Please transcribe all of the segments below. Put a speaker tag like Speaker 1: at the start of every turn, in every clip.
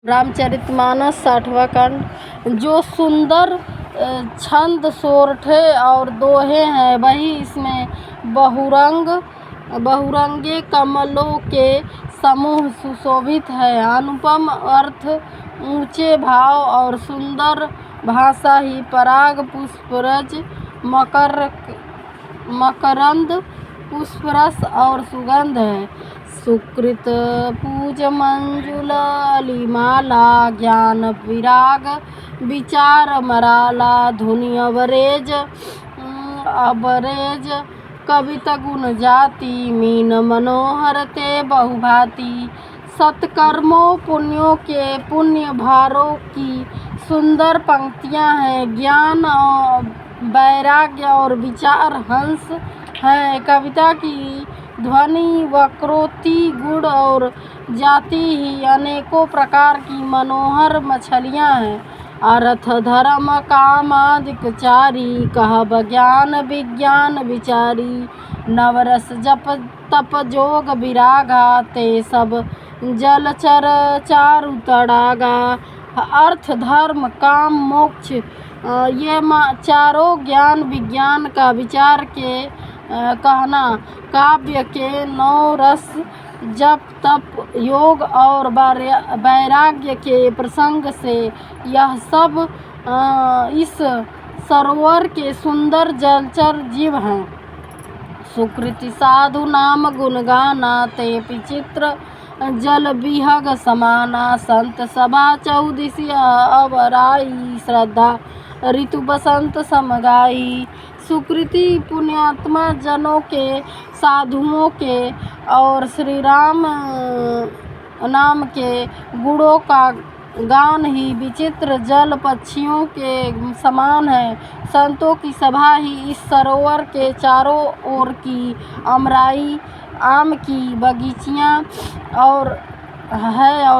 Speaker 1: रामचरितमानस 60वां कांड। जो सुंदर छंद सोरठे और दोहे हैं वही इसमें बहुरंगे कमलों के समूह सुशोभित है। अनुपम अर्थ, ऊंचे भाव और सुंदर भाषा ही पराग पुष्परज मकरंद पुष्परस और सुगंध है। सुकृत पूज मंजुल अलिमाला, ज्ञान विराग विचार मराला, धुनि अबरेज कवित गुण जाति, मीन मनोहर ते बहुभांति। सत्कर्मों पुण्यों के पुण्य भारों की सुंदर पंक्तियां हैं। ज्ञान वैराग्य और विचार हंस है। कविता की ध्वनि वक्रोक्ति गुण और जाति ही अनेकों प्रकार की मनोहर मछलियां हैं। अर्थ धर्म कामादिक चारी, कहब ज्ञान विज्ञान विचारी। नवरस जप तप जोग विरागा, ते सब जलचर चारु तड़ागा। अर्थ धर्म काम मोक्ष ये चारों ज्ञान विज्ञान का विचार के कहना। काव्य के 9 रस जप तप योग और वैराग्य के प्रसंग से यह सब इस सरोवर के सुंदर जलचर जीव हैं। सुकृति साधु नाम गुण गाना, ते विचित्र जल विहग समाना। संत सभा चौदिसी अवराई, श्रद्धा ऋतु बसंत समगाई। सुकृति पुण्यात्मा जनों के, साधुओं के और श्री राम नाम के गुणों का गान ही विचित्र जल पक्षियों के समान है। संतों की सभा ही इस सरोवर के चारों ओर की अमराई आम की बगीचियां और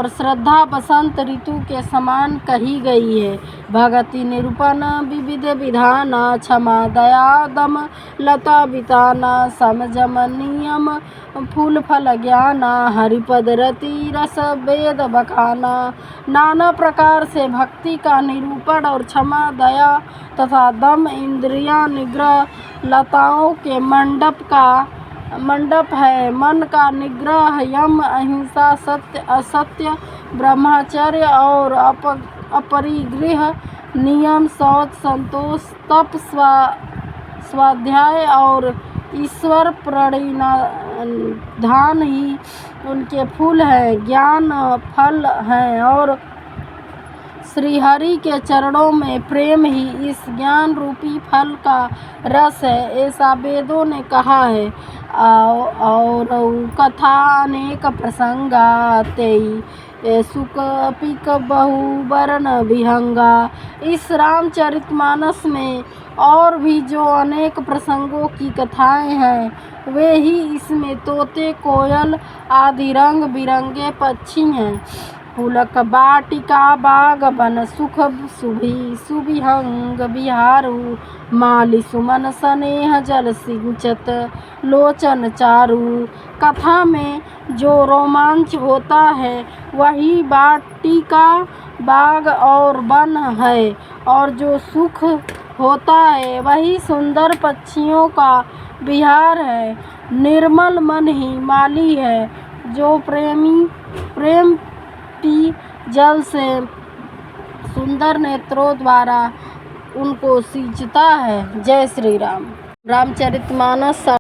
Speaker 1: श्रद्धा बसंत ऋतु के समान कही गई है। भगति निरूपण विविध विधाना, क्षमा दया दम लता बिताना। समझम नियम फूल फल ज्ञाना, हरिपद रति रस वेद बखाना। नाना प्रकार से भक्ति का निरूपण और क्षमा दया तथा दम इंद्रिया निग्रह लताओं के मंडप है। मन का निग्रह यम अहिंसा सत्य असत्य ब्रह्मचर्य और अपरिग्रह नियम, शौच संतोष तप स्वाध्याय और ईश्वर प्रणिधान ही उनके फूल हैं, ज्ञान फल हैं। और श्रीहरि के चरणों में प्रेम ही इस ज्ञान रूपी फल का रस है, ऐसा वेदों ने कहा है। और कथा अनेक प्रसंगा, तेई सुख पिक बहुवर्ण विहंगा। इस रामचरितमानस में और भी जो अनेक प्रसंगों की कथाएं हैं वे ही इसमें तोते कोयल आदि रंग बिरंगे पक्षी हैं। पुलक बाटिका बाग बन सुख सुबिहंग बिहारू, माली सुमन स्नेह जल सिंचत लोचन चारू। कथा में जो रोमांच होता है वही बाटिका बाग और वन है, और जो सुख होता है वही सुंदर पक्षियों का विहार है। निर्मल मन ही माली है, जो प्रेम पी जल से सुंदर नेत्रों द्वारा उनको सींचता है। जय श्री राम। रामचरितमानस